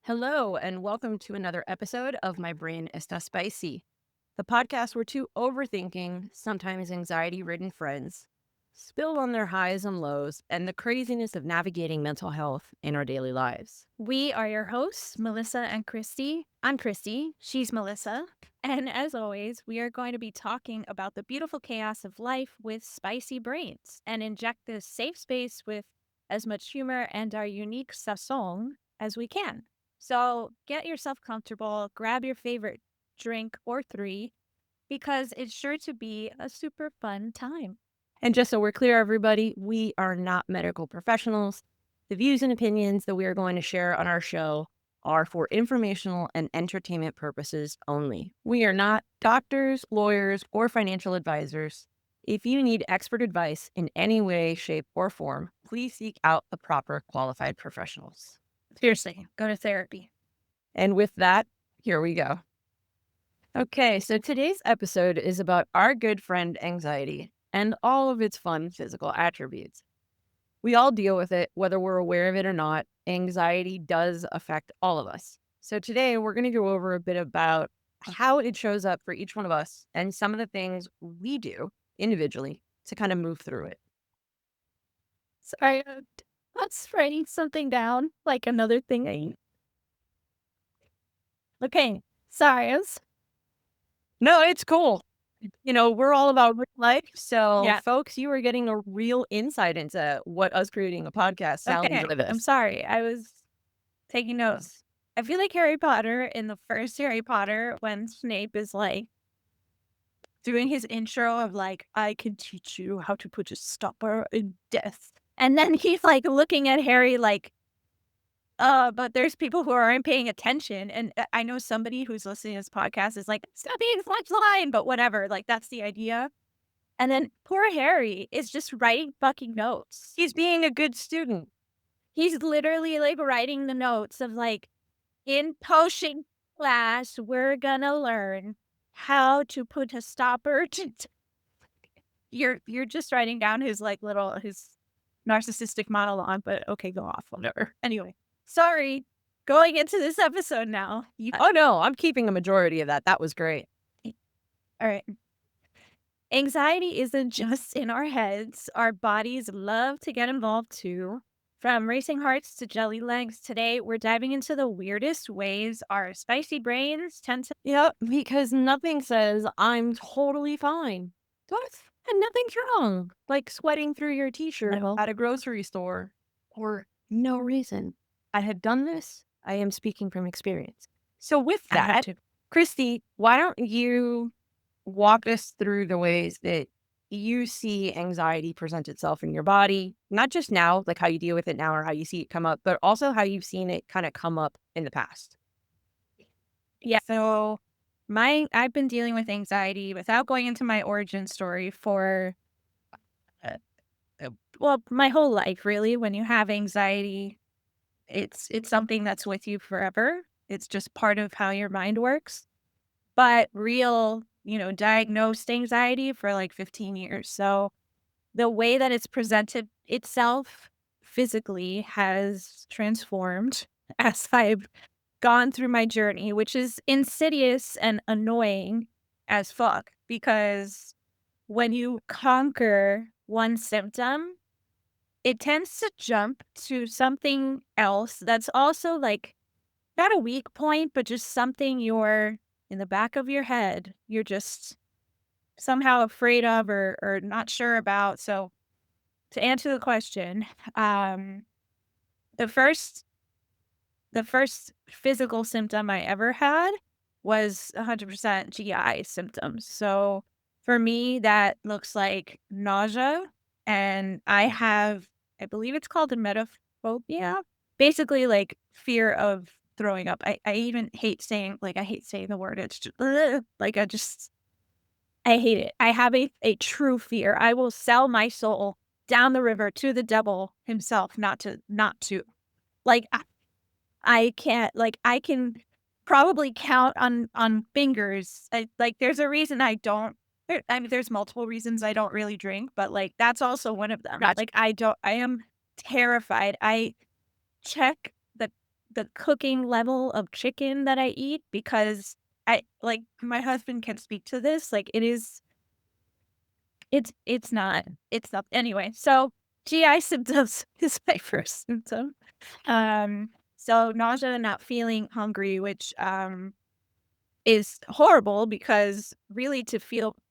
Hello, and welcome to another episode of My Brain Está Spicy, the podcast where two overthinking, sometimes anxiety ridden friends spill on their highs and lows and the craziness of navigating mental health in our daily lives. We are your hosts, Melisa and Christy. I'm Christy. She's Melissa. And as always, we are going to be talking about the beautiful chaos of life with spicy brains and inject this safe space with as much humor and our unique sazon as we can. So get yourself comfortable, grab your favorite drink or three, because it's sure to be a super fun time. And just so we're clear, everybody, we are not medical professionals. The views and opinions that we are going to share on our show are for informational and entertainment purposes only. We are not doctors, lawyers, or financial advisors. If you need expert advice in any way, shape, or form, please seek out the proper qualified professionals. Seriously, go to therapy. And with that, here we go. Okay, so today's episode is about our good friend anxiety and all of its fun physical attributes. We all deal with it, whether we're aware of it or not. Anxiety does affect all of us. So today we're going to go over a bit about how it shows up for each one of us and some of the things we do individually to kind of move through it. Sorry, I was writing something down, like another thing Okay, sorry. No, it's cool. We're all about real life. So, Yeah. folks, you are getting a real insight into what us creating a podcast sounds Okay, like I'm this. sorry. I was taking notes. I feel like Harry Potter in the first Harry Potter when Snape is like doing his intro of like, I can teach you how to put a stopper in death. And then he's like looking at Harry like, but there's people who aren't paying attention. And I know somebody who's listening to this podcast is like, stop being line, but whatever. Like, that's the idea. And then poor Harry is just writing fucking notes. He's being a good student. He's literally like writing the notes of like, in potion class, we're gonna learn how to put a stopper to. You're just writing down his like little his narcissistic monologue, but okay, go off, whatever. Anyway, sorry. Going into this episode now. Oh, no, I'm keeping a majority of that. That was great. All right. Anxiety isn't just in our heads. Our bodies love to get involved too. From racing hearts to jelly legs, today we're diving into the weirdest ways our spicy brains tend to. Yep, because nothing says I'm totally fine. What? And nothing's wrong. Like sweating through your t-shirt No. at a grocery store for no reason. I have done this. I am speaking from experience. So with I have that, to. Christy, why don't you walk us through the ways that you see anxiety present itself in your body, not just now, like how you deal with it now or how you see it come up, but also how you've seen it kind of come up in the past. Yeah. So I've been dealing with anxiety without going into my origin story for uh, well, my whole life really. When you have anxiety, it's something that's with you forever. It's just part of how your mind works. But real, diagnosed anxiety for like 15 years. So the way that it's presented itself physically has transformed as I've gone through my journey, which is insidious and annoying as fuck because when you conquer one symptom, it tends to jump to something else that's also like not a weak point, but just something you're in the back of your head, you're just somehow afraid of or not sure about. So to answer the question, um, the first the first physical symptom I ever had was 100% GI symptoms. So for me, that looks like nausea. And I believe it's called emetophobia, basically like fear of throwing up. I even I hate saying the word. It's just, like, I hate it. I have a true fear. I will sell my soul down the river to the devil himself, not to. Like, I can't like, I can probably count on fingers. There's a reason I don't I mean, there's multiple reasons I don't really drink, but, like, that's also one of them. Gotcha. Like, I am terrified. I check the cooking level of chicken that I eat because my husband can speak to this, like, it's not anyway, so GI symptoms is my first symptom. So nausea and not feeling hungry, which, is horrible because really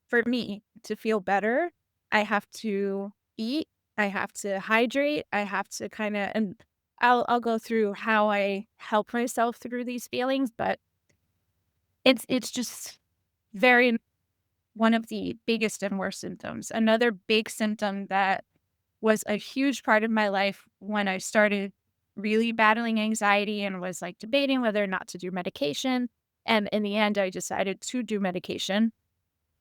for me, to feel better, I have to eat, I have to hydrate, I have to kinda and I'll go through how I help myself through these feelings, but it's just very one of the biggest and worst symptoms. Another big symptom that was a huge part of my life when I started really battling anxiety and was, like, debating whether or not to do medication, and in the end, I decided to do medication,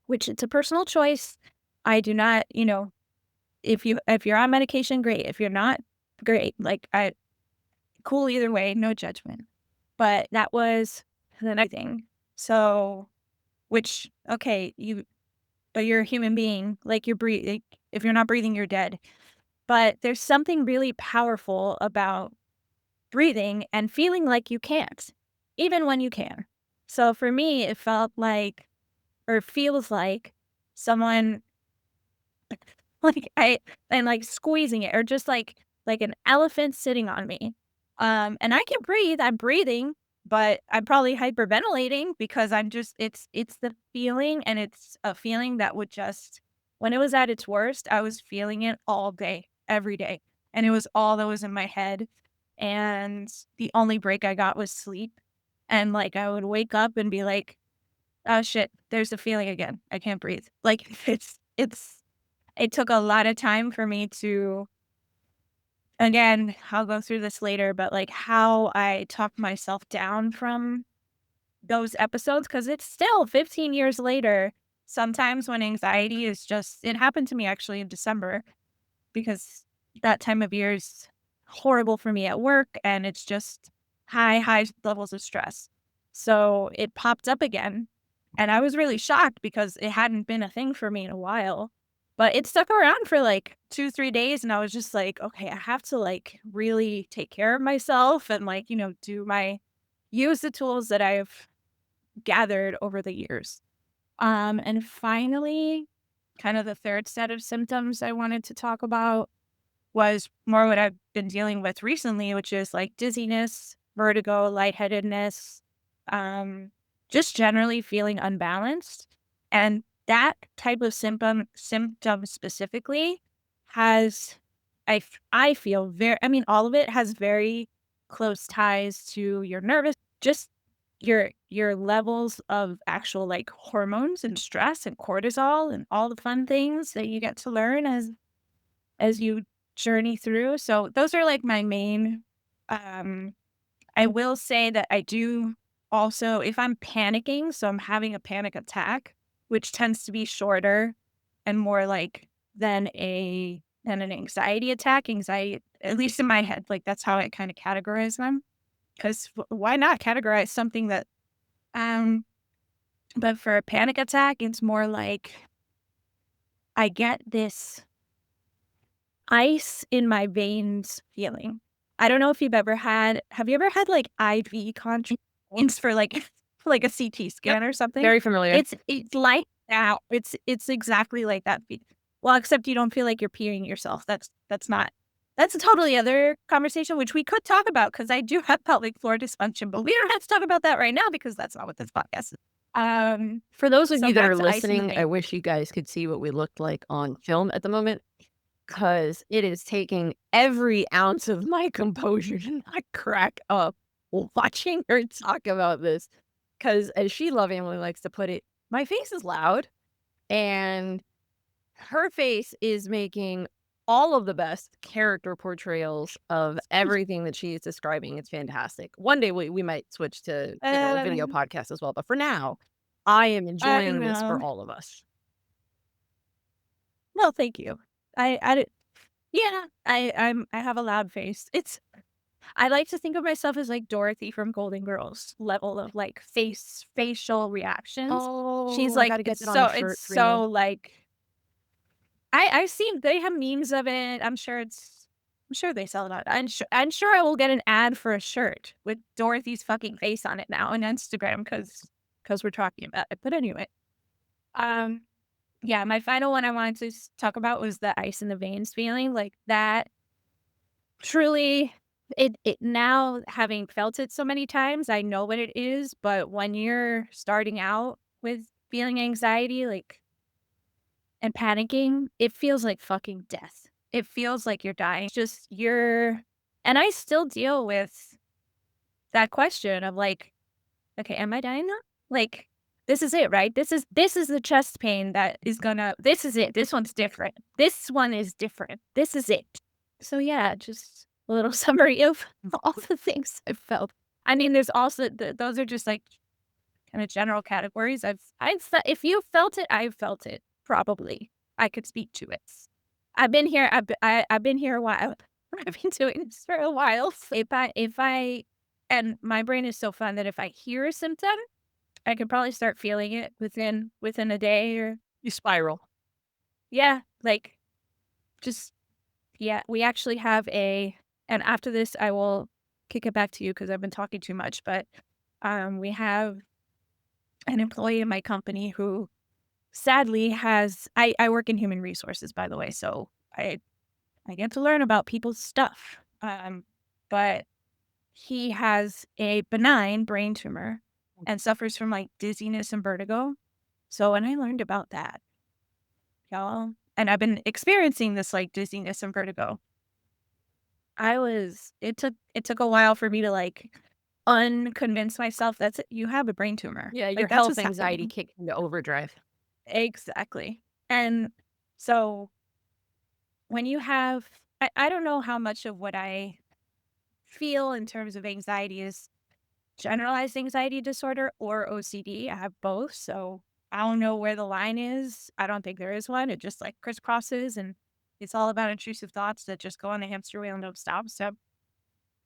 which it's a personal choice. I do not if you're on medication, great. If you're not, great. Like, I cool either way, no judgment. But that was the next thing. So, which okay, but you're a human being, like, you're breathing. If you're not breathing, you're dead. But there's something really powerful about breathing and feeling like you can't, even when you can. So for me, it felt like or feels like someone like I and like squeezing it or just like an elephant sitting on me. And I can breathe, I'm breathing, but I'm probably hyperventilating because I'm just it's the feeling and it's a feeling that would just when it was at its worst, I was feeling it all day, every day. And it was all that was in my head. And the only break I got was sleep. And like I would wake up and be like, oh shit, there's the feeling again. I can't breathe. Like it took a lot of time for me to again, I'll go through this later, but, like, how I talked myself down from those episodes because it's still 15 years later, sometimes when anxiety is just it happened to me actually in December because that time of year is horrible for me at work, and it's just high levels of stress. So, it popped up again, and I was really shocked because it hadn't been a thing for me in a while, but it stuck around for, like, 2, 3 days, and I was just like, "Okay, I have to, like, really take care of myself and, like, do my use the tools that I've gathered over the years." And finally, kind of the 3rd set of symptoms I wanted to talk about was more what I've been dealing with recently, which is like dizziness, vertigo, lightheadedness, um, just generally feeling unbalanced. And that type of symptom specifically has I feel very I mean, all of it has very close ties to your nervous just your levels of actual like hormones and stress and cortisol and all the fun things that you get to learn as you journey through. So those are like my main um I will say that I do also if I'm panicking, so I'm having a panic attack, which tends to be shorter and more like than an anxiety attack. Anxiety, at least in my head, like that's how I kind of categorize them. Because why not categorize something that but for a panic attack, it's more like I get this ice in my veins feeling. I don't know if have you ever had, like, IV contractions for, like for, like, a CT Yep. scan or something? Very familiar. It's like that. It's exactly like that well, except you don't feel like you're peeing yourself. That's a totally other conversation, which we could talk about because I do have pelvic floor dysfunction, but we don't have to talk about that right now because that's not what this podcast is. For those of So you that back are to ice in the listening, I vein. wish you guys could see what we looked like on film at the moment, because it is taking every ounce of my composure to not crack up watching her talk about this. Because as she lovingly likes to put it, my face is loud, and her face is making all of the best character portrayals of everything that she is describing. It's fantastic. One day we might switch to, a Uh, video podcast as well, but for now, I am I enjoying this for know. all of us. Well, thank you. I did yeah, I have a loud face. I like to think of myself as like Dorothy from Golden Girls level of like facial reactions. She's Oh, I like gotta get that on a it's shirt for you. so like I've seen they have memes of it. I'm sure it's I'm sure they sell that. I'm sure I will get an ad for a shirt with Dorothy's fucking face on it now on Instagram because we're talking about it. But anyway, um, yeah, my final one I wanted to talk about was the ice in the veins feeling like that. Truly, it now having felt it so many times, I know what it is. But when you're starting out with feeling anxiety, like and panicking, it feels like fucking death. It feels like you're dying. It's just and I still deal with that question of like, "Okay, am I dying now?" Like, this is it, right? This is the chest pain that is gonna this is it. This one's different. This one is different. This is it. So, yeah, just a little summary of all the things I've felt. I mean, there's also those are just, like, kinda general categories. I've fe if you felt it, I've felt it, probably. I could speak to it. I've been here a while. I've been doing this for a while. So if I and my brain is so fun that if I hear a symptom, I could probably start feeling it within a day or You spiral. yeah, like, just yeah, we actually have and after this, I will kick it back to you because 'cause I've been talking too much, but, we have an employee in my company who sadly has I work in human resources, by the way, so I get to learn about people's stuff. But he has a benign brain tumor and suffers from like dizziness and vertigo. So when I learned about that, y'all, and I've been experiencing this like dizziness and vertigo, it took a while for me to like unconvince myself that's it, you have a brain tumor. Yeah, your Like that's health what's anxiety happening. kicked into overdrive. Exactly. And so when you have I don't know how much of what I feel in terms of anxiety is generalized anxiety disorder or OCD. I have both, so I don't know where the line is. I don't think there is one. It just like crisscrosses and it's all about intrusive thoughts that just go on the hamster wheel and don't stop. So,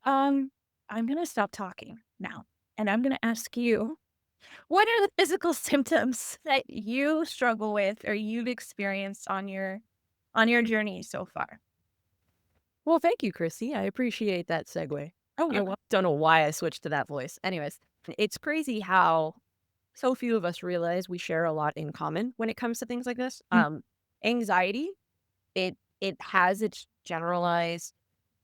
um, I'm gonna stop talking now and I'm gonna ask you, what are the physical symptoms that you struggle with or you've experienced on your journey so far? Well, thank you, Chrissy. I appreciate that segue. Oh, you're welcome. Don't know why I switched to that voice. Anyways, it's crazy how so few of us realize we share a lot in common when it comes to things like this. Anxiety, it has its generalized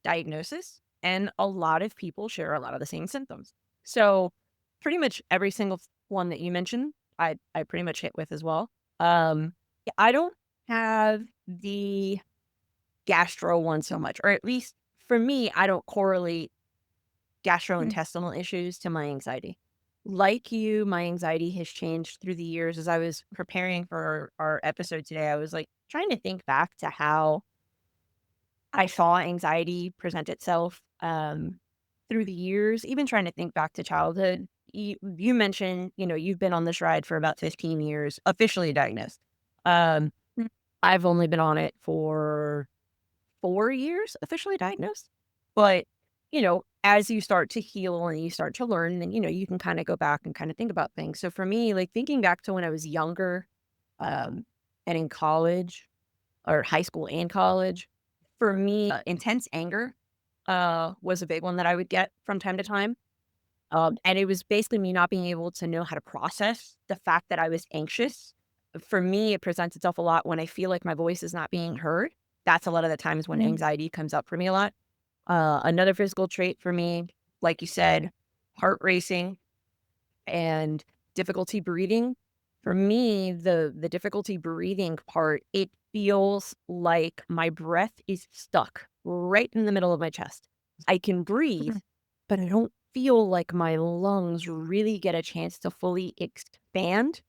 diagnosis, and a lot of people share a lot of the same symptoms. So, pretty much every single one that you mentioned, I pretty much hit with as well. Yeah, I don't have the gastro one so much, or at least for me, I don't correlate Mm, gastrointestinal issues to my anxiety. Like you, my anxiety has changed through the years. As I was preparing for our episode today, I was like trying to think back to how I saw anxiety present itself through the years, even trying to think back to childhood. You mentioned, you've been on this ride for about 15 years, officially diagnosed. Um, mm, I've only been on it for 4 years, officially diagnosed. But, as you start to heal and you start to learn, then, you can kind of go back and kind of think about things. So for me, like thinking back to when I was younger um, and in college or high school and college, for me, intense anger was a big one that I would get from time to time. And it was basically me not being able to know how to process the fact that I was anxious. For me, it presents itself a lot when I feel like my voice is not being heard. That's a lot of the times when mm, anxiety comes up for me a lot. Another physical trait for me, like you said, heart racing and difficulty breathing. For me, the difficulty breathing part, it feels like my breath is stuck right in the middle of my chest. I can breathe, mm, but I don't feel like my lungs really get a chance to fully expand.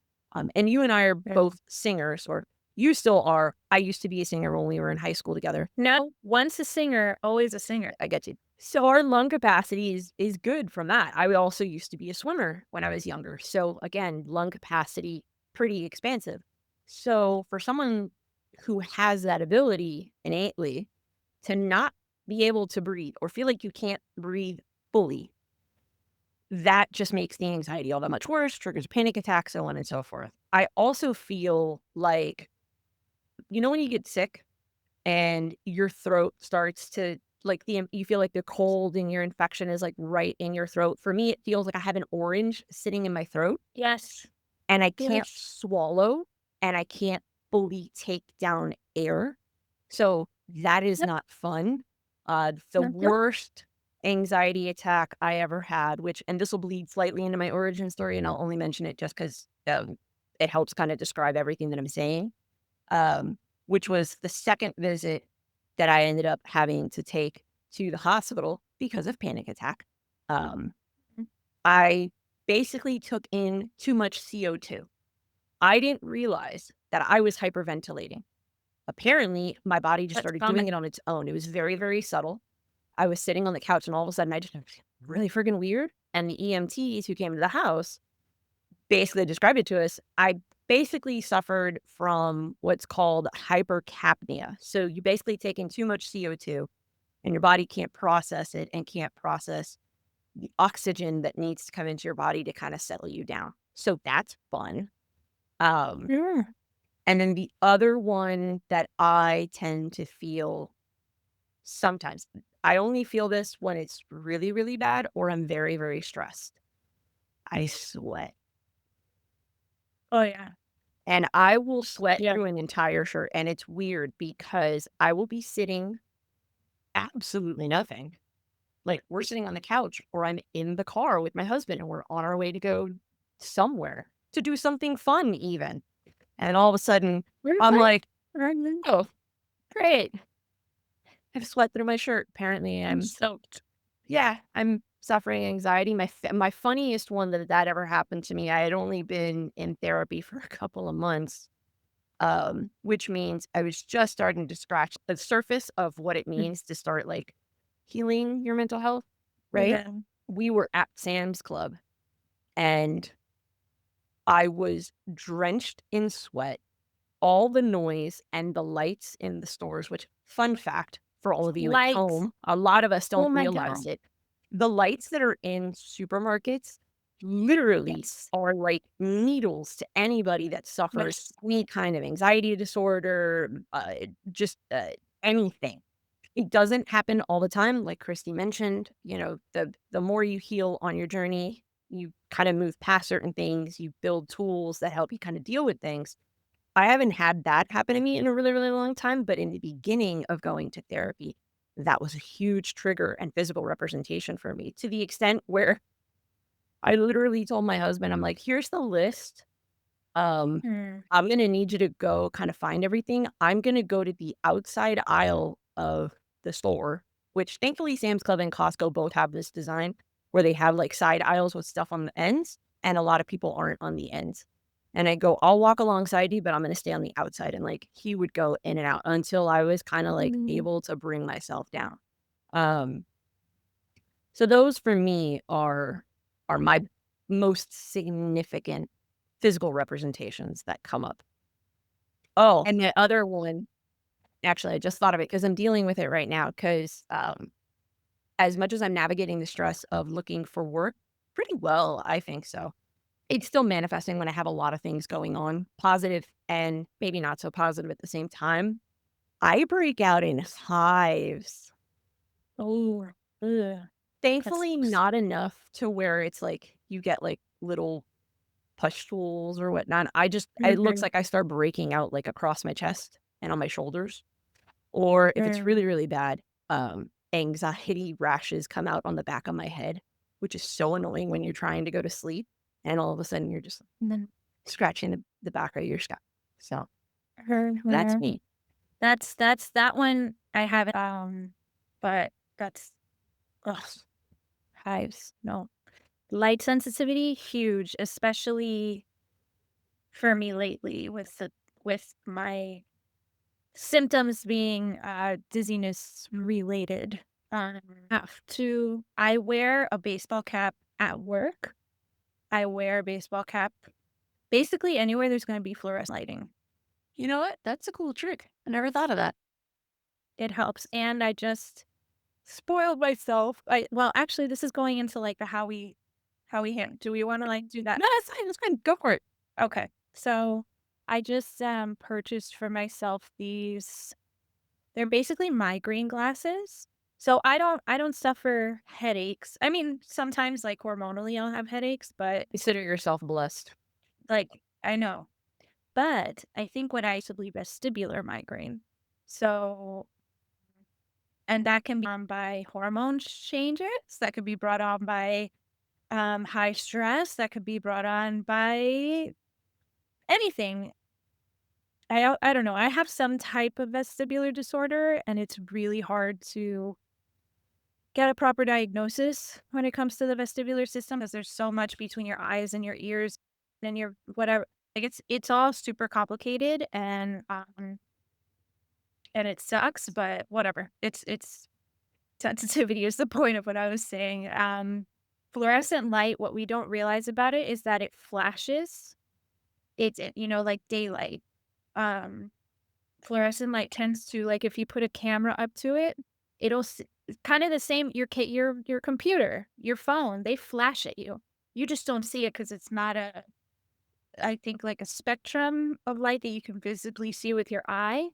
And you and I are yeah. both singers, or you still are. I used to be a singer when we were in high school together. No, once a singer, always a singer. I get you. So our lung capacity is good from that. I also used to be a swimmer when I was younger. So again, lung capacity pretty expansive. So for someone who has that ability innately to not be able to breathe or feel like you can't breathe fully, that just makes the anxiety all that much worse, triggers panic attacks, so on and so forth. I also feel like, when you get sick and your throat starts to like you feel like the cold in your infection is like right in your throat. For me, it feels like I have an orange sitting in my throat Yes. and I can't Yes. swallow and I can't fully take down air. So that is Yep. not fun. The Yep. Yep. worst anxiety attack I ever had, which, and this will bleed slightly into my origin story, and I'll only mention it just because it helps kind of describe everything that I'm saying, which was the second visit that I ended up having to take to the hospital because of panic attack. Um, Mm. I basically took in too much CO2. I didn't realize that I was hyperventilating. Apparently, my body just That's started doing common. it on its own. It was very, very subtle. I was sitting on the couch and all of a sudden I just really freaking weird. And the EMTs who came to the house basically described it to us. I basically suffered from what's called hypercapnia. So you basically take in too much CO2 and your body can't process it and can't process the oxygen that needs to come into your body to kind of settle you down. So that's fun. Um, Yeah. and then the other one that I tend to feel sometimes, I only feel this when it's really, really bad or I'm very, very stressed. I sweat. Oh, yeah. And I will sweat Yeah. through an entire shirt. And it's weird because I will be sitting absolutely nothing. Like we're sitting on the couch or I'm in the car with my husband and we're on our way to go somewhere to do something fun, even. And all of a sudden, We're I'm fine. like, I'm oh, great. I have sweat through my shirt. Apparently, I'm soaked. yeah, I'm suffering anxiety. My funniest one that ever happened to me, I had only been in therapy for a couple of months, which means I was just starting to scratch the surface of what it Mm. means to start like healing your mental health, right? Yeah. We were at Sam's Club and I was drenched in sweat, all the noise and the lights in the stores, which, fun fact for all of you at Lights. home, a lot of us Oh don't my realize god. it. The lights that are in supermarkets literally Yes. are like needles to anybody that suffers Yes. any kind of anxiety disorder, just anything. It doesn't happen all the time, like Christy mentioned. You know, the more you heal on your journey, you kind of move past certain things. You build tools that help you kind of deal with things. I haven't had that happen to me in a really, really long time, but in the beginning of going to therapy, that was a huge trigger and physical representation for me, to the extent where I literally told my husband, I'm like, here's the list. Um, Mm. I'm gonna need you to go kind of find everything. I'm gonna go to the outside aisle of the store, which thankfully Sam's Club and Costco both have this design where they have like side aisles with stuff on the ends, and a lot of people aren't on the ends. And I go, I'll walk alongside you, but I'm gonna stay on the outside. And like he would go in and out until I was kind of like Mm. able to bring myself down. Um, so those for me are my most significant physical representations that come up. Oh. And the other one, actually, I just thought of it because I'm dealing with it right now. Because as much as I'm navigating the stress of looking for work pretty well, I think so. It's still manifesting when I have a lot of things going on, positive and maybe not so positive at the same time. I break out in hives. Oh. Ugh. That Thankfully, sucks. not enough to where it's like you get like little pustules or whatnot. It looks Mhm. like I start breaking out like across my chest and on my shoulders. Or if it's Mm. really, really bad, anxiety rashes come out on the back of my head, which is so annoying when you're trying to go to sleep and all of a sudden you're just And then scratching the back of your scalp. So that's mhm. me. That's that one I haven't, but that's ugh, hives, no. Light sensitivity, huge, especially for me lately with my symptoms being, dizziness related. Have to I wear a baseball cap at work. I wear a baseball cap basically anywhere there's gonna be fluorescent lighting. You know what? That's a cool trick. I never thought of that. It helps, and I just spoiled myself. Well, actually, this is going into, like, the how we do we wanna, like, do that? No, that's fine. That's fine. Go for it. Okay. So, I just, purchased for myself these they're basically migraine glasses. So I don't suffer headaches. I mean, sometimes, like, hormonally, I'll have headaches, but, Consider yourself blessed. like, I know. But I think what I should believe vestibular migraine. So and that can be by hormone changes, that could be brought on by, high stress, that could be brought on by anything. I don't know, I have some type of vestibular disorder, and it's really hard to get a proper diagnosis when it comes to the vestibular system, because there's so much between your eyes and your ears and your whatever. Like, it's all super complicated, and it sucks, but whatever. It's sensitivity is the point of what I was saying. Fluorescent light, what we don't realize about it is that it flashes. Like daylight. Um, Fluorescent light tends to, like, if you put a camera up to it, it'll kind of the same. Your computer, your phone, they flash at you. You just don't see it because it's not I think, like, a spectrum of light that you can visibly see with your eye.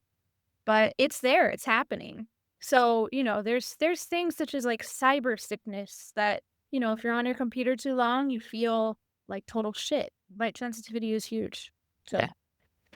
But it's there, it's happening. So, there's things such as, like, cyber sickness that, if you're on your computer too long, you feel like total shit. Light sensitivity is huge. So Yeah.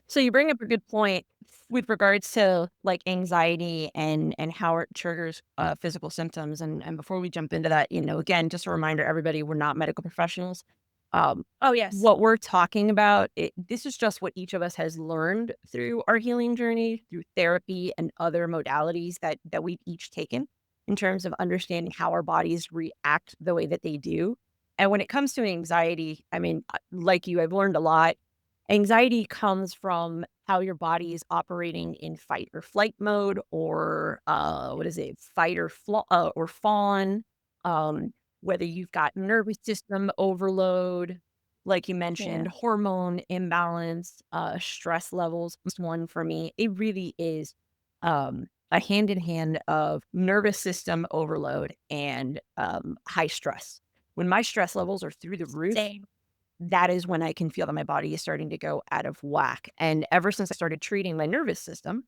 So you bring up a good point with regards to like anxiety and how it triggers physical symptoms. And before we jump into that, again, just a reminder, everybody, we're not medical professionals. Um, Oh, yes. what we're talking about, this is just what each of us has learned through our healing journey, through therapy and other modalities that we've each taken in terms of understanding how our bodies react the way that they do. And when it comes to anxiety, I mean, like you, I've learned a lot. Anxiety comes from how your body is operating in fight or flight mode, or what is it, or fawn. Whether you've got nervous system overload, like you Yeah. mentioned, hormone imbalance, stress levels. This one for me, it really is a hand in hand of nervous system overload and high stress. When my stress levels are through the roof, Same. that is when I can feel that my body is starting to go out of whack. And ever since I started treating my nervous system,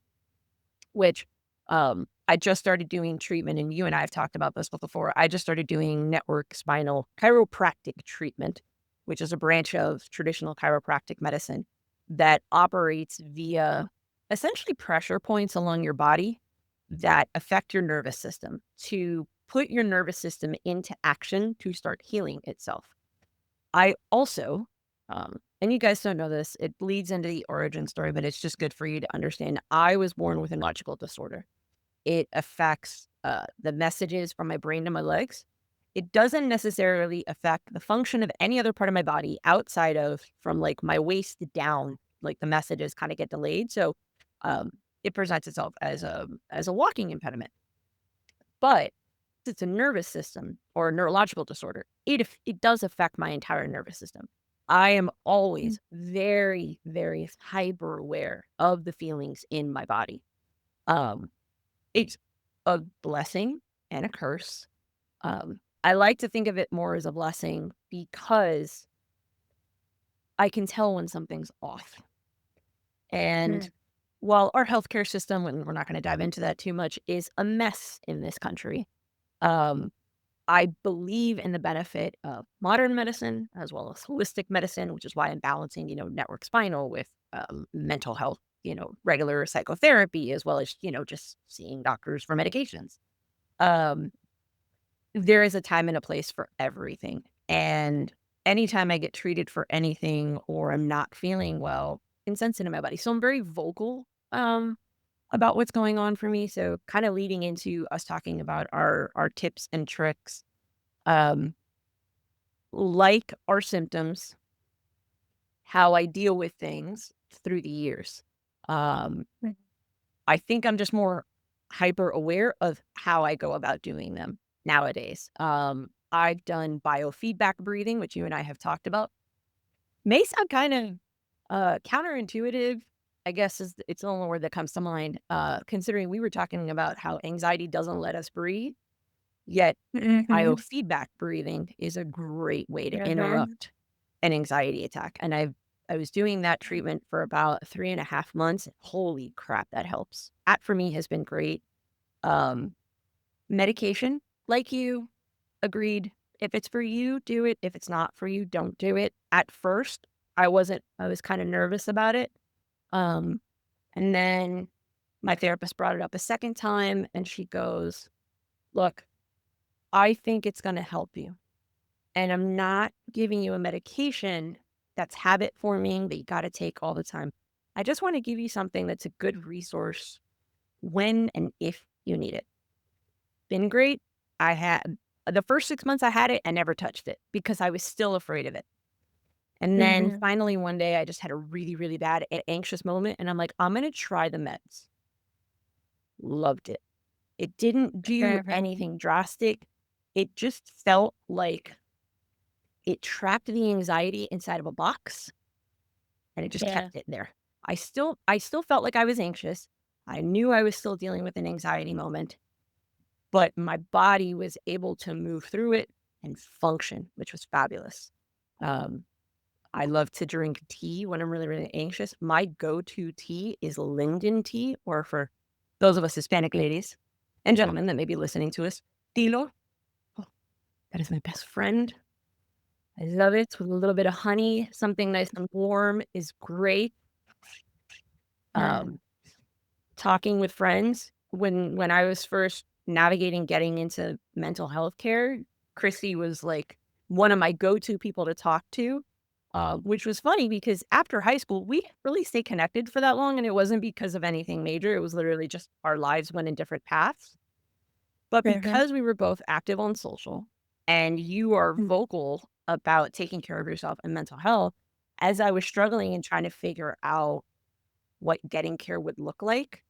which I just started doing treatment, and you and I have talked about this before. I just started doing network spinal chiropractic treatment, which is a branch of traditional chiropractic medicine that operates via essentially pressure points along your body that affect your nervous system to put your nervous system into action to start healing itself. I also, and you guys don't know this, it bleeds into the origin story, but it's just good for you to understand. I was born with a neurological disorder. It affects the messages from my brain to my legs. It doesn't necessarily affect the function of any other part of my body outside of from like my waist down. Like the messages kind of get delayed, so um, it presents itself as a walking impediment. But it's a nervous system or a neurological disorder, it does affect my entire nervous system. I am Mm. always very, very hyper aware of the feelings in my body. Um, it's a blessing and a curse. I like to think of it more as a blessing because I can tell when something's off. And Mm. while our healthcare system, and we're not going to dive into that too much, is a mess in this country, um, I believe in the benefit of modern medicine as well as holistic medicine, which is why I'm balancing, network spinal with mental health, regular psychotherapy, as well as, just seeing doctors for medications. Um, there is a time and a place for everything. And anytime I get treated for anything or I'm not feeling well, I can sense it in my body. So I'm very vocal about what's going on for me. So kind of leading into us talking about our tips and tricks. Um, like our symptoms, how I deal with things through the years. Um, Mm. I think I'm just more hyper aware of how I go about doing them nowadays. I've done biofeedback breathing, which you and I have talked about. May sound kind of counterintuitive, I guess is it's the only word that comes to mind. Considering we were talking about how anxiety doesn't let us breathe, yet Mhm. biofeedback breathing is a great way to Mhm. interrupt an anxiety attack, and I was doing that treatment for about 3.5 months. Holy crap, that helps. That for me has been great. Um, Medication, like you, agreed. If it's for you, do it. If it's not for you, don't do it. At first, I was kind of nervous about it. Um, and then my therapist brought it up a second time and she goes, "Look, I think it's going to help you. And I'm not giving you a medication that's habit forming that you got to take all the time. I just want to give you something that's a good resource when and if you need it." Been great. I had the first 6 months I had it, I never touched it because I was still afraid of it. And then Mhm. finally one day I just had a really, really bad anxious moment and I'm like, "I'm gonna try the meds." Loved it. It didn't do Mhm. anything drastic. It just felt like it trapped the anxiety inside of a box and it just Yeah. kept it there. I still felt like I was anxious. I knew I was still dealing with an anxiety moment, but my body was able to move through it and function, which was fabulous. Um, I love to drink tea when I'm really, really anxious. My go-to tea is linden tea, or for those of us Hispanic ladies and gentlemen that may be listening to us, tilo. Oh, that is my best friend. I love it with a little bit of honey. Something nice and warm is great. Mhm. Um, Talking with friends when I was first navigating getting into mental health care, Christy was like one of my go-to people to talk to, which was funny because after high school, we didn't really stay connected for that long, and it wasn't because of anything major. It was literally just our lives went in different paths. But Mhm. because we were both active on social and you are Mm. vocal about taking care of yourself and mental health, as I was struggling and trying to figure out what getting care would look like,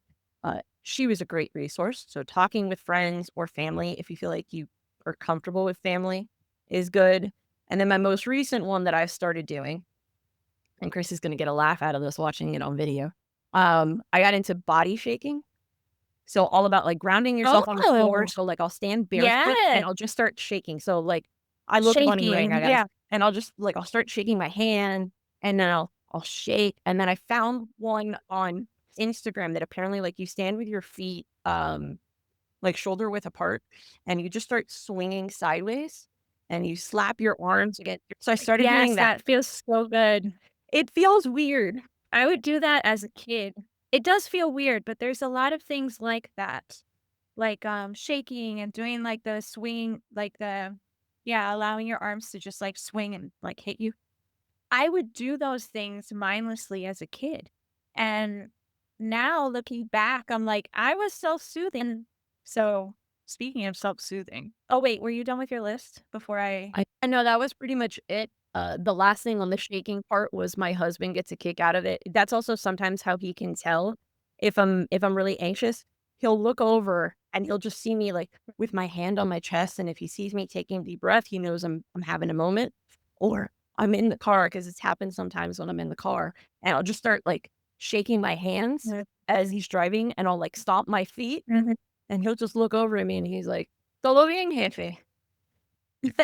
she was a great resource. So talking with friends or family, if you feel like you are comfortable with family, is good. And then my most recent one that I've started doing, and Chris is going to get a laugh out of this watching it on video. I got into body shaking. So all about like grounding yourself on the floor. Oh, So like I'll stand barefoot and yeah. I'll just start shaking. So like I look funny right now, Shaking. guys. Yeah. And I'll just like I'll start shaking my hand and then I'll shake. And then I found one on Instagram that apparently like you stand with your feet like shoulder width apart and you just start swinging sideways and you slap your arms against. So I started doing Yes, that. that feels so good. It feels weird. I would do that as a kid. It does feel weird, but there's a lot of things like that, like, shaking and doing, like, the swing, like, the yeah, allowing your arms to just, like, swing and, like, hit you. I would do those things mindlessly as a kid, and now looking back, I'm like, I was self-soothing. So, speaking of self-soothing oh, wait, were you done with your list before I I know that was pretty much it. The last thing on the shaking part was my husband gets a kick out of it. That's also sometimes how he can tell if I'm really anxious. He'll look over and he'll just see me like with my hand on my chest, and if he sees me taking a deep breath, he knows I'm having a moment. Or I'm in the car because it's happened sometimes when I'm in the car, and I'll just start like shaking my hands Mhm, as he's driving, and I'll like stomp my feet, mhm. and he'll just look over at me and he's like, "Todo bien, jefe."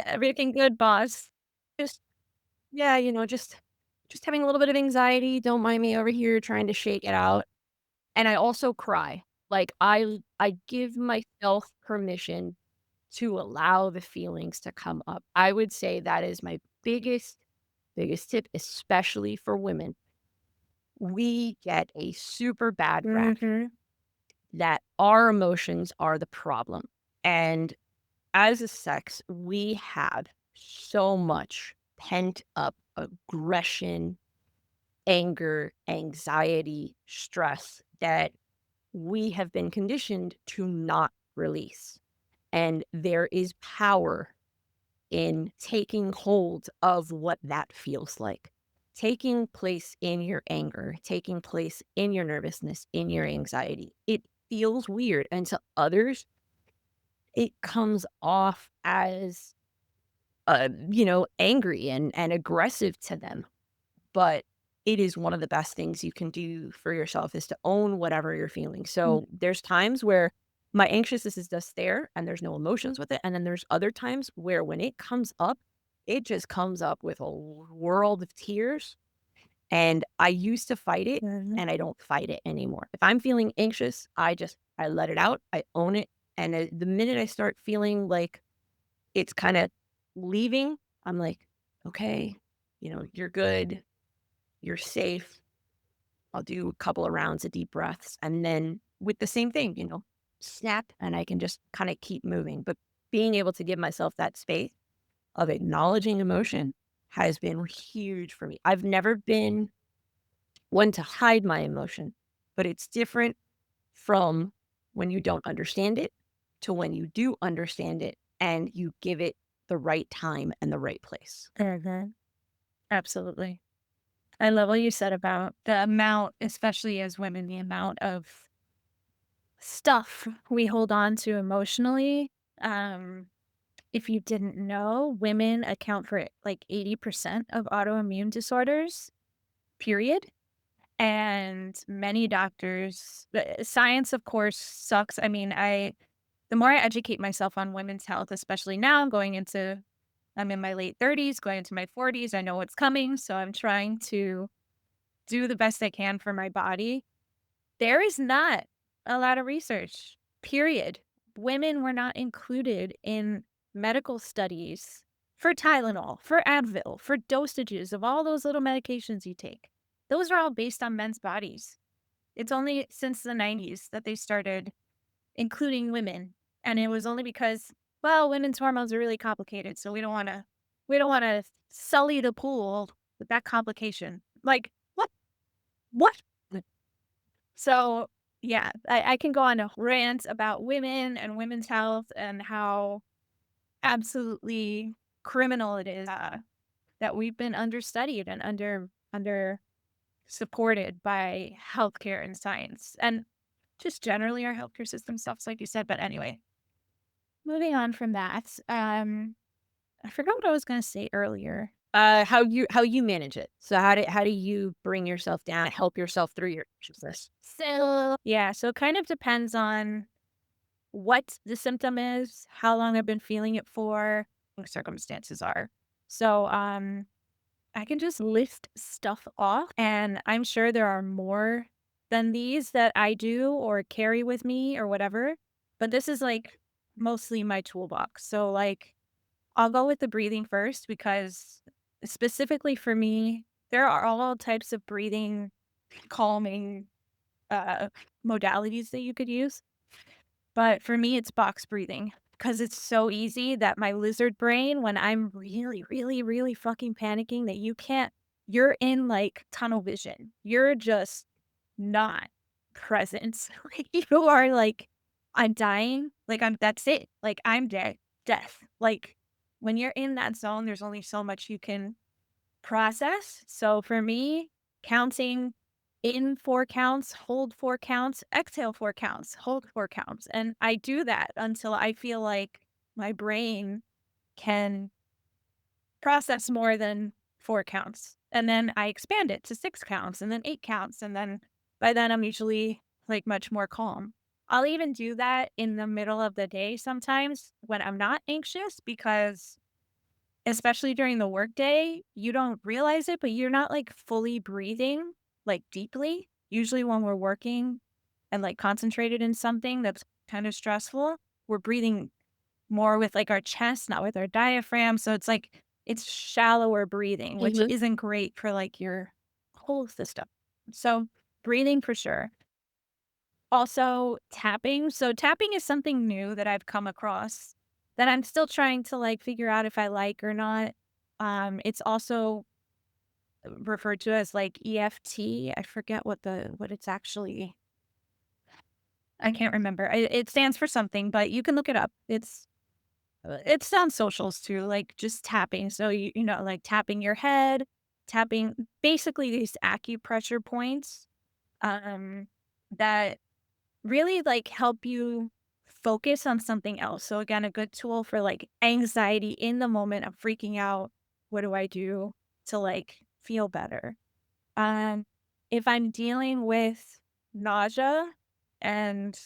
Everything good, boss. Just yeah, just having a little bit of anxiety, don't mind me over here trying to shake it out, and I also cry. Like, I give myself permission to allow the feelings to come up. I would say that is my biggest tip, especially for women. We get a super bad rap Mhm. that our emotions are the problem, and as a sex, we have so much pent up aggression, anger, anxiety, stress that we have been conditioned to not release. And there is power in taking hold of what that feels like. Taking place in your anger, taking place in your nervousness, in your anxiety. It feels weird. And to others, it comes off as, angry and aggressive to them. But it is one of the best things you can do for yourself is to own whatever you're feeling. Mm. So there's times where my anxiousness is just there and there's no emotions with it. And then there's other times where when it comes up, it just comes up with a world of tears. And I used to fight it Mhm. and I don't fight it anymore. If I'm feeling anxious, I let it out. I own it. And the minute I start feeling like it's kind of leaving, I'm like, okay, you're good. You're safe. I'll do a couple of rounds of deep breaths. And then with the same thing, snap, and I can just kind of keep moving. But being able to give myself that space of acknowledging emotion has been huge for me. I've never been one to hide my emotion, but it's different from when you don't understand it to when you do understand it and you give it the right time and the right place. Mhm. Absolutely. I love what you said about the amount, especially as women, the amount of stuff we hold on to emotionally. Um, if you didn't know, women account for like 80% of autoimmune disorders, period. And many doctors, science, of course, sucks. I mean, the more I educate myself on women's health, especially now, I'm in my late 30s, going into my 40s. I know what's coming. So I'm trying to do the best I can for my body. There is not a lot of research, period. Women were not included in medical studies for Tylenol, for Advil, for dosages of all those little medications you take. Those are all based on men's bodies. It's only since the 90s that they started including women. And it was only because, well, women's hormones are really complicated, so we don't want to sully the pool with that complication. Like, what? What? So, yeah, I can go on a rant about women and women's health and how absolutely criminal it is that we've been understudied and under supported by healthcare and science and just generally our healthcare system sucks, like you said. But anyway, moving on from that, I forgot what I was going to say earlier. How you manage it. So how do you bring yourself down, help yourself through your anxiousness? So yeah, so it kind of depends on what the symptom is, how long I've been feeling it for, what circumstances are. So, I can just list stuff off, and I'm sure there are more than these that I do or carry with me or whatever, but this is like mostly my toolbox. So, like, I'll go with the breathing first because specifically for me, there are all types of breathing, calming uh, modalities that you could use. But for me, it's box breathing because it's so easy that my lizard brain, when I'm really, really, really fucking panicking, that you're in like tunnel vision. You're just not present. Like you are like, I'm dying. Like that's it. Like I'm dead. Death. Like when you're in that zone, there's only so much you can process. So for me, counting in 4 counts, hold 4 counts, exhale 4 counts, hold 4 counts. And I do that until I feel like my brain can process more than 4 counts. And then I expand it to 6 counts and then 8 counts. And then by then I'm usually like much more calm. I'll even do that in the middle of the day sometimes when I'm not anxious because especially during the workday, you don't realize it, but you're not, like, fully breathing, like, deeply. Usually when we're working and, like, concentrated in something that's kind of stressful, we're breathing more with, like, our chest, not with our diaphragm, so it's like it's shallower breathing, which Mhm. isn't great for, like, your whole system. So, breathing for sure. Also, tapping. So, tapping is something new that I've come across that I'm still trying to like figure out if I like or not. It's also referred to as like EFT. I forget what it's actually. I can't remember. It stands for something, but you can look it up. It's on socials too, like just tapping. So you know, like tapping your head, tapping basically these acupressure points um that really, like, help you focus on something else. So again, a good tool for, like, anxiety in the moment of freaking out. What do I do to, like, feel better? Um, if I'm dealing with nausea and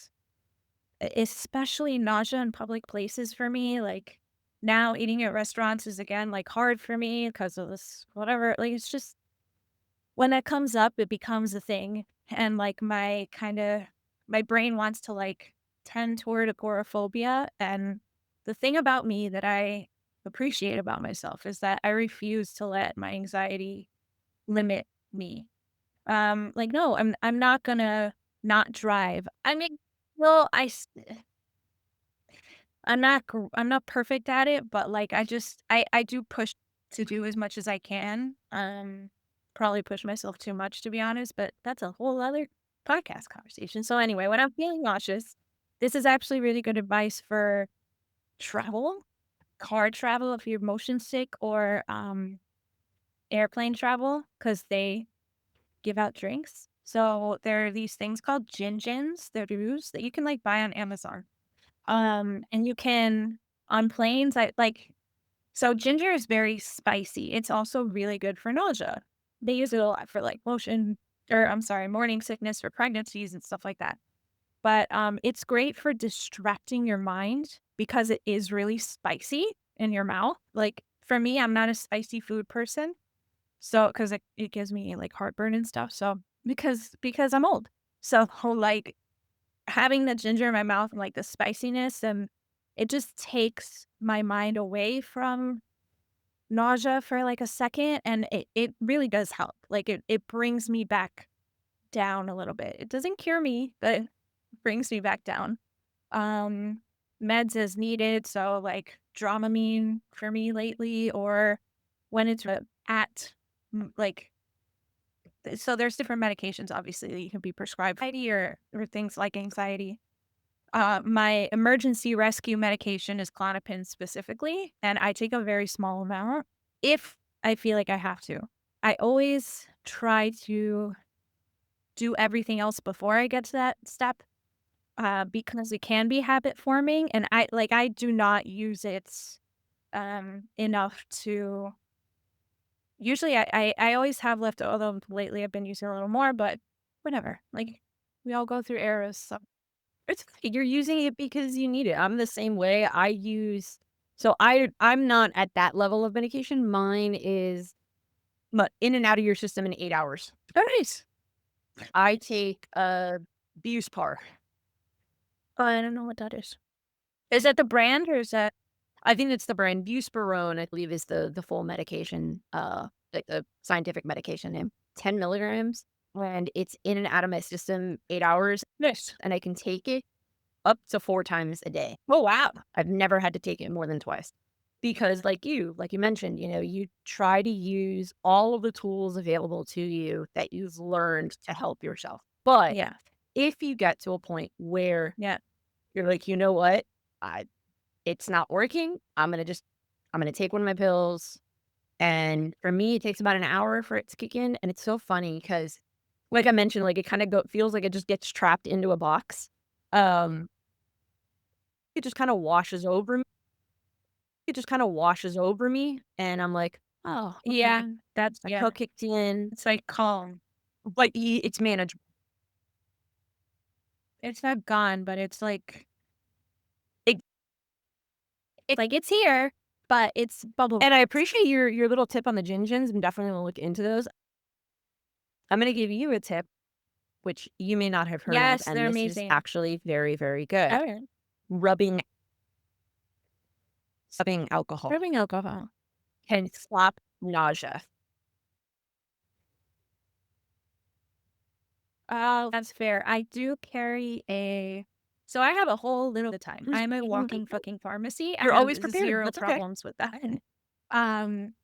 especially nausea in public places for me, like, now eating at restaurants is, again, like, hard for me because of this whatever, like, it's just when that comes up, it becomes a thing, and, like, my brain wants to, like, tend toward agoraphobia. And the thing about me that I appreciate about myself is that I refuse to let my anxiety limit me. Like, no, I'm not gonna not drive. I mean, well, I'm not perfect at it, but like I do push to do as much as I can. Probably push myself too much to be honest, but that's a whole other podcast conversation. So anyway, when I'm feeling nauseous, this is actually really good advice for travel, car travel if you're motion sick, or airplane travel because they give out drinks. So there are these things called gin, they're brews that you can like buy on Amazon. And you can on planes, I like so ginger is very spicy. It's also really good for nausea. They use it a lot for like motion or I'm sorry, morning sickness for pregnancies and stuff like that. But it's great for distracting your mind because it is really spicy in your mouth. Like for me, I'm not a spicy food person. So because it gives me like heartburn and stuff. So because I'm old. So like having the ginger in my mouth and, like, the spiciness, and it just takes my mind away from nausea for, like, a second, and it really does help. Like, it brings me back down a little bit. It doesn't cure me, but it brings me back down. Um, Meds as needed, so, like, Dramamine for me lately, or when it's, at, like so there's different medications, obviously, that you can be prescribed anxiety or things like anxiety. My emergency rescue medication is Klonopin specifically, and I take a very small amount if I feel like I have to. I always try to do everything else before I get to that step, because it can be habit forming, and I do not use it enough to. Usually, I always have left, although lately I've been using a little more, but whatever. Like we all go through eras, so It's okay, you're using it because you need it. I'm the same way. I'm not at that level of medication. Mine is in and out of your system in 8 hours. oh nice. I take Buspar. Oh, I don't know what that is. Is that the brand or is that I think it's the brand Buspirone, I believe is the full medication, like the scientific medication name. 10 milligrams, and it's in and out of my system 8 hours, nice? and I can take it up to 4 times a day. Oh, wow. I've never had to take it more than twice. Because like you mentioned, you try to use all of the tools available to you that you've learned to help yourself. But Yeah, if you get to a point where yeah, you're like, "You know what? I It's not working. I'm gonna take one of my pills." And for me, it takes about an hour for it to kick in, and it's so funny because, like I mentioned, like, it kinda go feels like it just gets trapped into a box. Um, it just kinda washes over me it just kinda washes over me, and I'm like, "Oh, yeah, okay." that's My yeah, pill kicked in, it's like calm. but it's manageable. It's not gone, but It it's like it's here, but it's bubble. and I appreciate your little tip on the gin. I'm definitely gonna look into those. I'm gonna give you a tip, which you may not have heard of, Yes, and they're this is amazing. actually very, very good. Okay. Rubbing alcohol Rubbing alcohol. can stop nausea. Oh, that's fair. I do carry a so I have a whole little the time. I'm a walking fucking pharmacy. I You're have always prepared. 0 That's okay. problems with that. Um,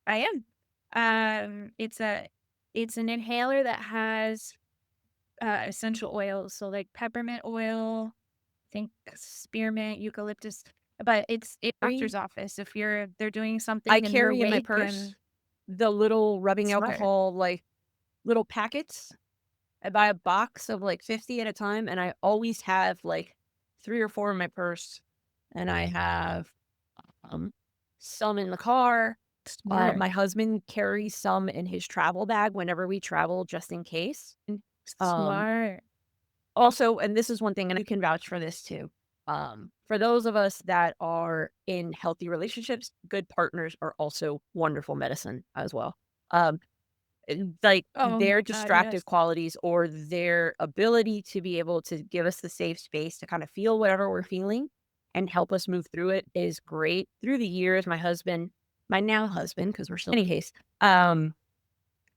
I am. It's it's an inhaler that has, essential oils, so, like, peppermint oil, I think spearmint, eucalyptus, but it's doctor's office if they're doing I something and you're carry in my awake and purse the little rubbing smart. alcohol, like, little packets. I buy a box of, like, 50 at a time, and I always have, like, 3 or 4 in my purse, and I have, um, some in the car. Smart. My husband carries some in his travel bag whenever we travel just in case. Um, Smart. Also, and this is one thing, and you can vouch for this too. For those of us that are in healthy relationships, good partners are also wonderful medicine as well. Um, like Oh their my god, distractive yes. qualities or their ability to be able to give us the safe space to kind of feel whatever we're feeling and help us move through it is great. Through the years, my husband, my now husband, because we're still in any case,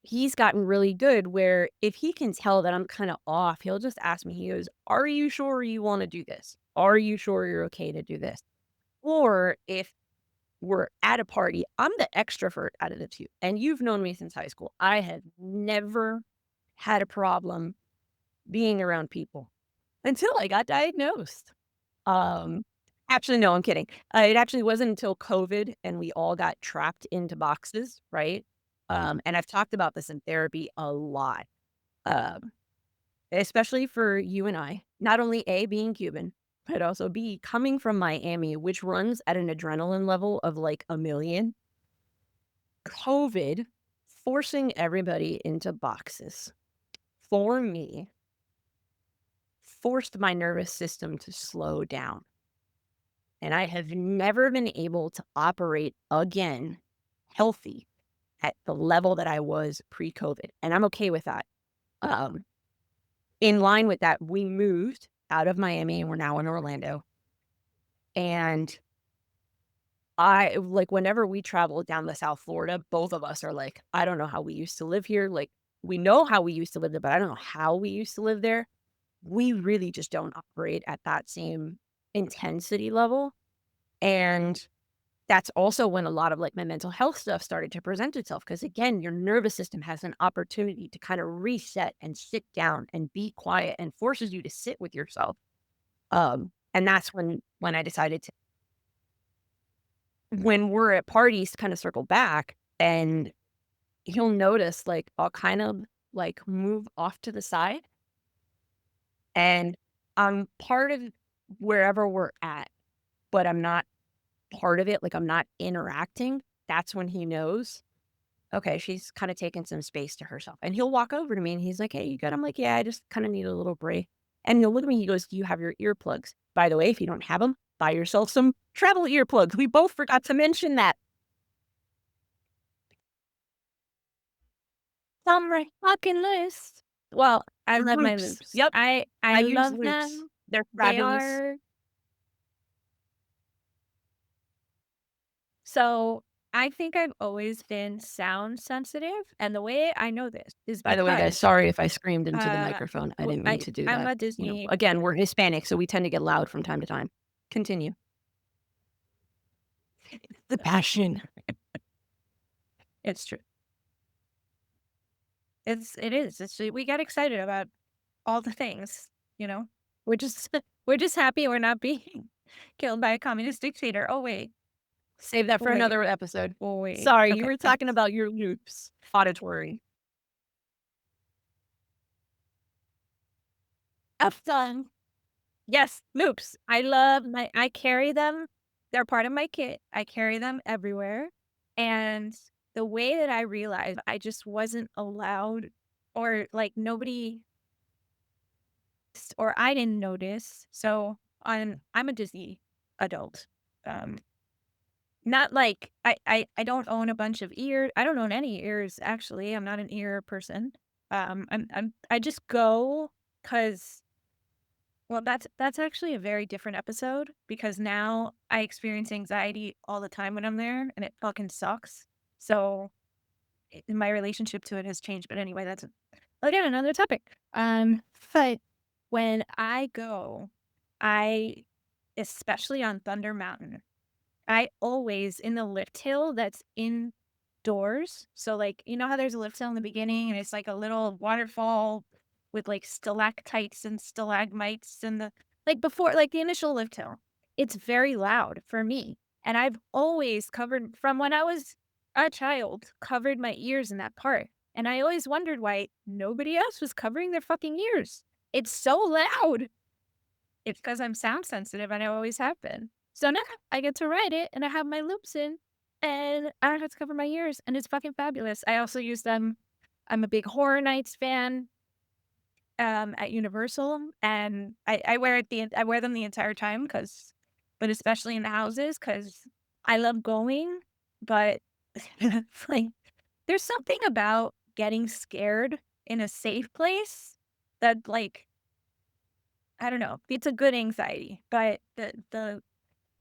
he's gotten really good where if he can tell that I'm kind of off, he'll just ask me, he goes, "Are you sure you want to do this? Are you sure you're okay to do this?" Or if we're at a party, I'm the extrovert out of the 2, and you've known me since high school. I have never had a problem being around people until I got diagnosed. Um, Actually, no, I'm kidding. It actually wasn't until COVID and we all got trapped into boxes, right? And I've talked about this in therapy a lot, um, especially for you and I. Not only A, being Cuban, but also B, coming from Miami, which runs at an adrenaline level of like a million. COVID forcing everybody into boxes for me forced my nervous system to slow down. And I have never been able to operate again healthy at the level that I was pre-COVID. And I'm okay with that. Um, in line with that, we moved out of Miami and we're now in Orlando. And I like whenever we travel down to South Florida, both of us are like, I don't know how we used to live here. Like, we know how we used to live there, but I don't know how we used to live there. We really just don't operate at that same intensity level. And that's also when a lot of like my mental health stuff started to present itself. Cause again, your nervous system has an opportunity to kind of reset and sit down and be quiet and forces you to sit with yourself. And that's when I decided to when we're at parties kind of circle back and he'll notice like I'll kind of like move off to the side and I'm part of wherever we're at, but I'm not part of it. Like I'm not interacting. That's when he knows, okay, she's kind of taking some space to herself. And he'll walk over to me and he's like, "Hey, you good?" I'm like, "Yeah, I just kind of need a little break." And he'll look at me. He goes, "Do you have your earplugs? By the way, if you don't have them, buy yourself some travel earplugs. We both forgot to mention that." On my fucking list. Well, I love my Loops. loops. Yep. I I use love loops. them. They're They fabulous. are so I think I've always been sound sensitive, and the way I know this is By the way, guys, because, sorry if I screamed into the uh, microphone. I didn't mean to do I'm that. a You know, Disney. again, we're Hispanic, so we tend to get loud from time to time. Continue. The passion. It's true. It is. We get excited about all the things, you know? We're just we're just happy we're not being killed by a communist dictator. Save that Oh for wait, another episode. oh wait. Sorry, you Okay, were yes. talking about your loops. Auditory. F done. Yes, loops. I carry them. They're part of my kit. I carry them everywhere. And the way that I realized I just wasn't allowed or like nobody or I didn't notice. So I'm a Disney adult. Um Not like I don't own a bunch of ears. I don't own any ears, actually. I'm not an ear person. I just go because well, that's actually a very different episode because now I experience anxiety all the time when I'm there, and it fucking sucks. So, my relationship to it has changed, but anyway, that's again another topic. But when I go, I especially on Thunder Mountain, I always in the lift hill that's indoors. So, like, you know how there's a lift hill in the beginning and it's like a little waterfall with like stalactites and stalagmites and the like before, like the initial lift hill. It's very loud for me. And I've always covered from when I was a child, covered my ears in that part. And I always wondered why nobody else was covering their fucking ears. It's so loud. It's because 'cause I'm sound sensitive, and I always have been. So now I get to ride it, and I have my loops in, and I don't have to cover my ears, and it's fucking fabulous. I also use them I'm a big Horror Nights fan, at Universal, and I wear them the entire time, cause but especially in the houses, cause I love going, but, like, there's something about getting scared in a safe place that, like, I don't know, it's a good anxiety, but the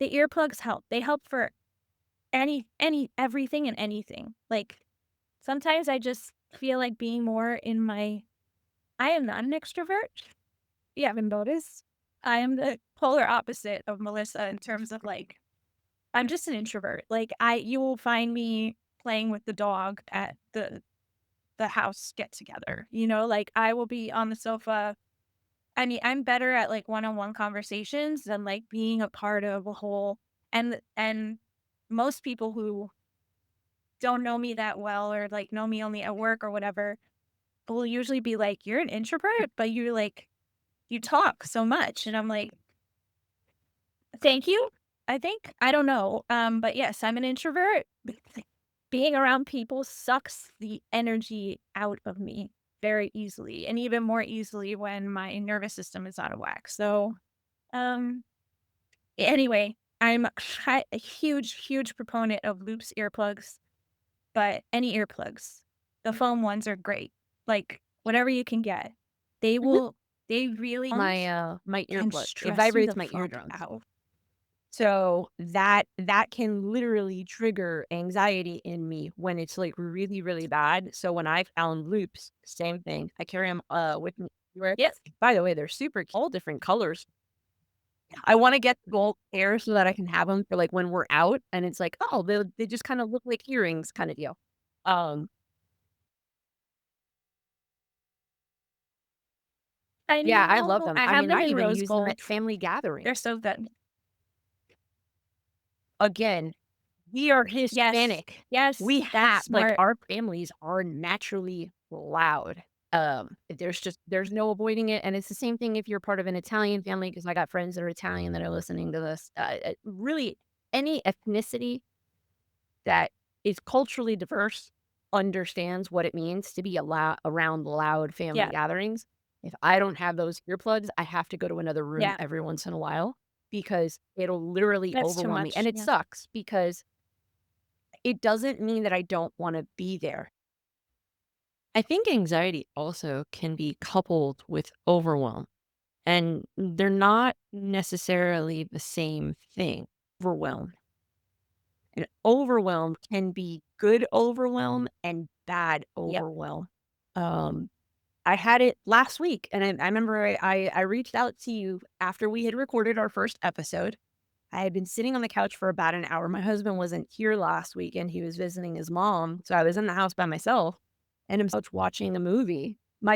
earplugs help. They help for everything and anything. Like, sometimes I just feel like being more in my I am not an extrovert. You haven't noticed. I am the polar opposite of Melissa in terms of, like, I'm just an introvert. Like, you will find me playing with the dog at the house get together, like, I will be on the sofa. I mean, I'm better at, like, one-on-one conversations than, like, being a part of a whole and most people who don't know me that well or, like, know me only at work or whatever will usually be like, "You're an introvert, but you talk so much." And I'm like, "Thank you, I think." I don't know. But yes, I'm an introvert. But, like, being around people sucks the energy out of me very easily, and even more easily when my nervous system is out of whack. So, um, anyway, I'm a huge, huge proponent of Loops earplugs, but any earplugs. The foam ones are great. Like, whatever you can get. They Mhm. will they really My can earplug. It stress you vibrates the my fuck eardrums. out. So that can literally trigger anxiety in me when it's like really, really bad. So when I found loops, same thing. I carry them with me everywhere. Yes. By the way, they're super all different colors. I want to get the gold hair so that I can have them for like when we're out and it's like, oh, they just kind of look like earrings kind of deal. Um I yeah, I love know. them. I I have mean, them I in even rose use them at gold. family gatherings. They're so good. Again, we are Yes. Hispanic. Yes, We that's have like, smart. our families are naturally loud. There's no avoiding it, and it's the same thing if you're part of an Italian family. Because I got friends that are Italian that are listening to this. Really, any ethnicity that is culturally diverse understands what it means to be around loud family Yeah, gatherings. If I don't have those earplugs, I have to go to another room yeah. every once in a while because it'll literally That's too overwhelm me, and much. it Yeah. sucks because it doesn't mean that I don't wanna be there. I think anxiety also can be coupled with overwhelm, and they're not necessarily the same thing. Overwhelm. And overwhelm can be good overwhelm and bad Yep. overwhelm. Um, I had it last week, and I remember I reached out to you after we had recorded our first episode. I had been sitting on the couch for about an hour. My husband wasn't here last weekend. He was visiting his mom. So I was in the house by myself and I'm watching a movie. One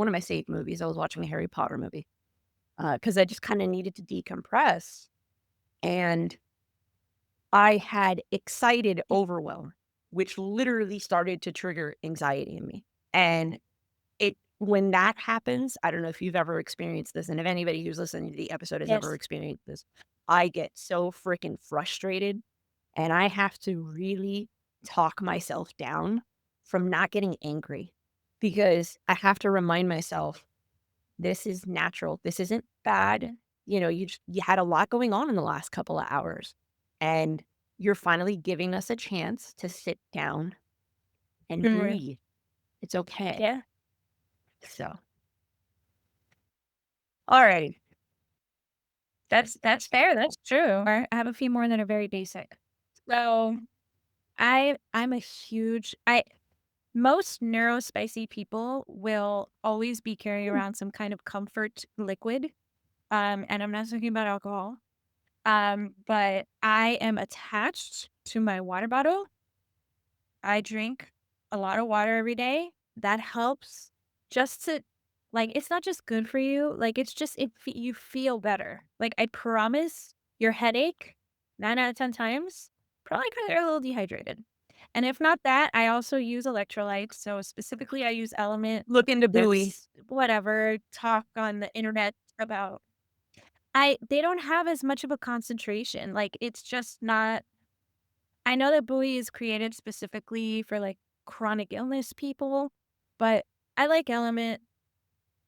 of my safe movies. I was watching a Harry Potter movie because I just kind of needed to decompress. And I had excited overwhelm, which literally started to trigger anxiety in me. And when that happens, I don't know if you've ever experienced this, and if anybody who's listening to the episode has ever Yes. experienced this, I get so freaking frustrated, and I have to really talk myself down from not getting angry because I have to remind myself, this is natural. This isn't bad. You had a lot going on in the last couple of hours, and you're finally giving us a chance to sit down and Mhm. breathe. It's okay. Yeah. So, all right. That's fair. That's true. I have a few more that are very basic. So, I'm a huge I most neurospicy people will always be carrying around some kind of comfort liquid. And I'm not talking about alcohol. But I am attached to my water bottle. I drink a lot of water every day. That helps just to like, it's not just good for you. Like, it's just, you feel better. Like, I promise your headache, 9 out of 10 times, probably because you're a little dehydrated. And if not that, I also use electrolytes. So specifically, I use Element. Look into buoy. There's whatever talk on the internet about they don't have as much of a concentration. Like, it's just not. I know that Bowie is created specifically for, like, chronic illness people, but I like Element.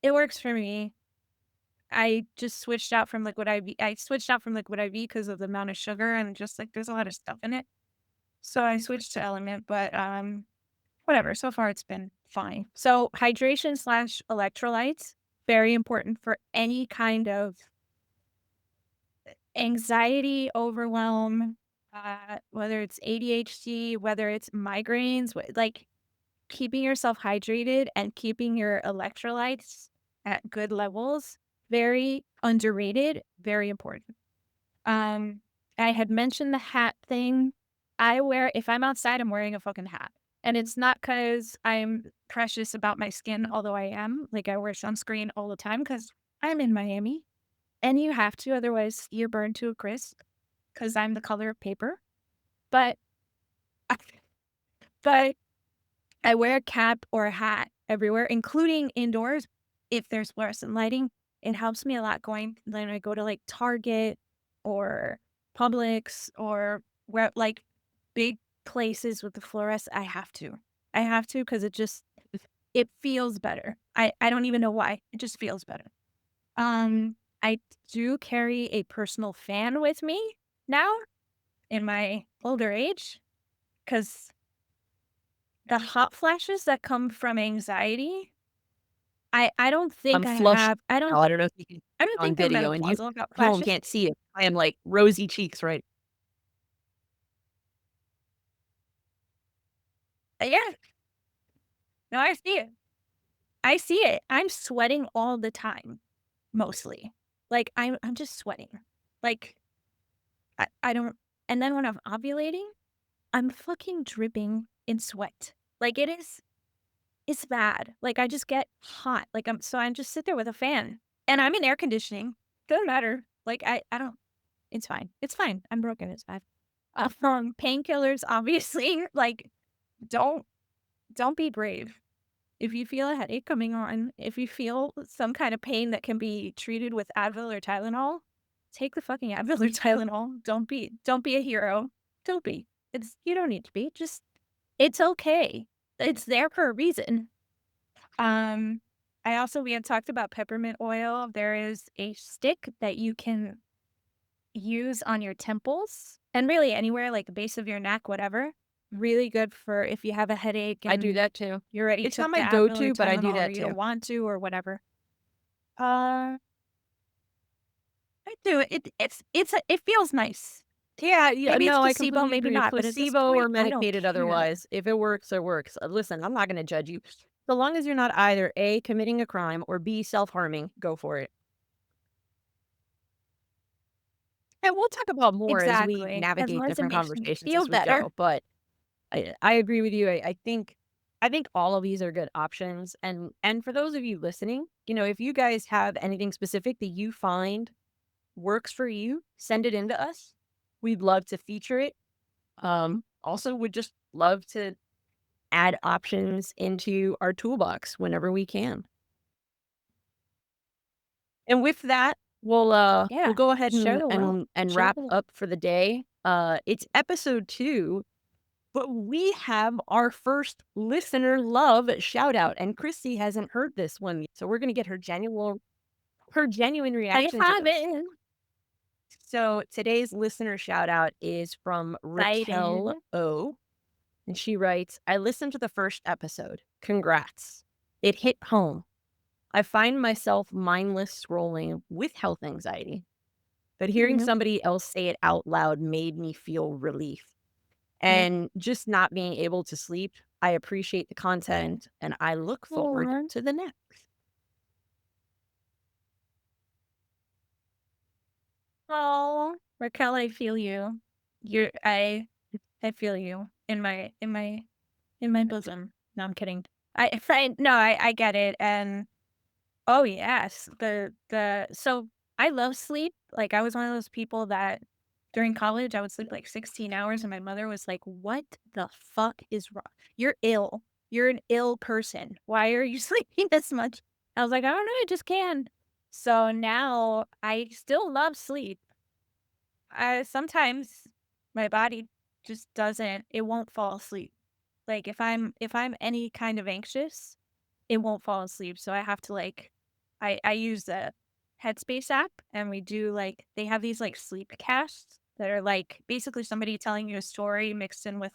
It works for me. I just switched out from Liquid IV. I switched out from Liquid IV because of the amount of sugar and just, like, there's a lot of stuff in it. So I switched to Element, but, whatever. So far, it's been fine. So hydration slash electrolytes, very important for any kind of anxiety, overwhelm, whether it's ADHD, whether it's migraines, like keeping yourself hydrated and keeping your electrolytes at good levels, very underrated, very important. Um, I had mentioned the hat thing. If I'm outside, I'm wearing a fucking hat. And it's not because I'm precious about my skin, although I am. Like, I wear sunscreen all the time because I'm in Miami and you have to, otherwise, you're burned to a crisp because I'm the color of paper. But, but I wear a cap or a hat everywhere, including indoors. If there's fluorescent lighting, it helps me a lot going when I go to like Target or Publix or where like big places with the fluorescent. I have to because it feels better. I don't even know why. It just feels better. I do carry a personal fan with me now in my older age because the hot flashes that come from anxiety, I don't I'm think I flushed have now. I don't know if you can I see don't on think they're video, and you menopausal hot at home flashes. can't see it. I am, like, rosy cheeks, right? Yeah, no, I see it. I see it. I'm sweating all the time, mostly. Like, I'm just sweating. Like, I don't and then when I'm ovulating, I'm fucking dripping in sweat. Like, it's bad. Like, I just get hot. Like, I just sit there with a fan, and I'm in air conditioning. Doesn't matter. Like, I don't it's fine. It's fine. I'm broken. It's fine. Painkillers, obviously, like, don't don't be brave. If you feel a headache coming on, if you feel some kind of pain that can be treated with Advil or Tylenol, take the fucking Advil or Tylenol. Don't be a hero. Don't be. You don't need to be. Just it's okay. It's there for a reason. Um, we had talked about peppermint oil. There is a stick that you can use on your temples and really anywhere, like the base of your neck, whatever. Really good for if you have a headache I do and that too. you already It's not took my the Advil or go-to, but I do Tylenol or that you too. don't want to or whatever. Uh, I do it. It feels nice. Yeah, yeah, Maybe it's no, I placebo, completely maybe agree. not, but at this Placebo point, or I don't medicated care. otherwise, if it works, it works. Listen, I'm not gonna judge you. So long as you're not either A, committing a crime, or B, self-harming, go for it. And we'll talk about more as we Exactly. As navigate long as it different makes me conversations feel as we better. go, but I agree with you. I think all of these are good options, and for those of you listening, if you guys have anything specific that you find works for you, send it in to us. We'd love to feature it. Also would just love to add options into our toolbox whenever we can. And with that, we'll Yeah. go ahead Share and the love. Share wrap the love. up for the day. It's episode 2, but we have our first listener love shout out, and Christy hasn't heard this one yet, so we're gonna get her genuine I reaction to this. haven't. So today's listener shout out is from Excited. Raquel O. And she writes, I listened to the first episode. Congrats. It hit home. I find myself mindless scrolling with health anxiety, but hearing Mhm. somebody else say it out loud made me feel relief. And just not being able to sleep, I appreciate the content and I look forward Mhm. to the next. Oh, Raquel, I feel you. You're I feel you in my bosom. No, I'm kidding. I get it. And oh yes, so I love sleep. Like I was one of those people that during college I would sleep like 16 hours and my mother was like, "What the fuck is wrong? You're ill. You're an ill person. Why are you sleeping this much?" I was like, "I don't know, I just can." So now I still love sleep. Sometimes my body just it won't fall asleep. Like if I'm any kind of anxious, it won't fall asleep. So I have to I use the Headspace app and we do they have these sleep casts that are basically somebody telling you a story mixed in with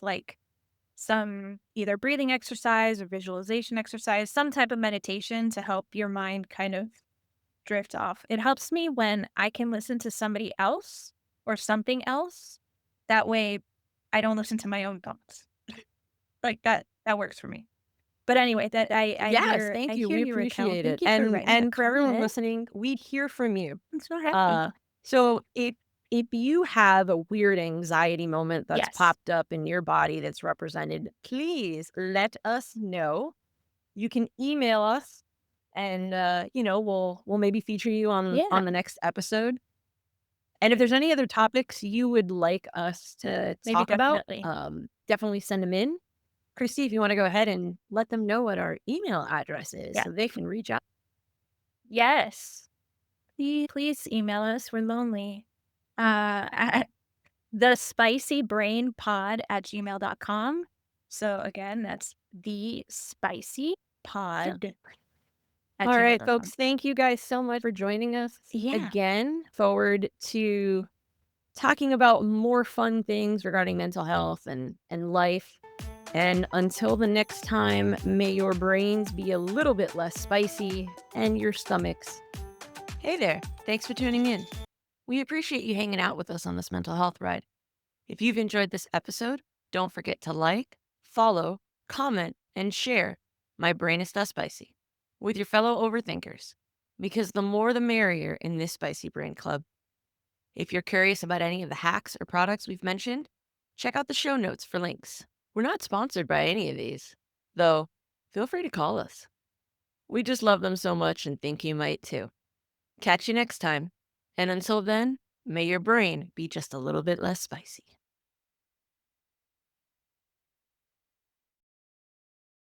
some either breathing exercise or visualization exercise, some type of meditation to help your mind kind of drift off. It helps me when I can listen to somebody else or something else. That way I don't listen to my own thoughts. Like that works for me. But anyway, that Yes, thank I you. hear We your account. appreciate it. Thank you for writing that And for everyone comment. listening, we hear from you. I'm so happy. Uh so if you have a weird anxiety moment that's Yes. popped up in your body that's represented, please let us know. You can email us and we'll maybe feature you Yeah, on the next episode. And if there's any other topics you would like us to maybe talk about, definitely. definitely send them in. Christy, if you want to go ahead and let them know what our email address is Yeah. so they can reach out. Yes. Please email us. We're lonely. At the spicy brain pod at gmail.com. So again, that's the spicy pod at All right, gmail.com. folks, thank you guys so much for joining us Yeah. again. Forward to talking about more fun things regarding mental health and life. And until the next time, may your brains be a little bit less spicy and your stomachs. Hey there. Thanks for tuning in. We appreciate you hanging out with us on this mental health ride. If you've enjoyed this episode, don't forget to like, follow, comment, and share My Brain Está Spicy with your fellow overthinkers, because the more the merrier in this Spicy Brain Club. If you're curious about any of the hacks or products we've mentioned, check out the show notes for links. We're not sponsored by any of these, though feel free to call us. We just love them so much and think you might too. Catch you next time. And until then, may your brain be just a little bit less spicy.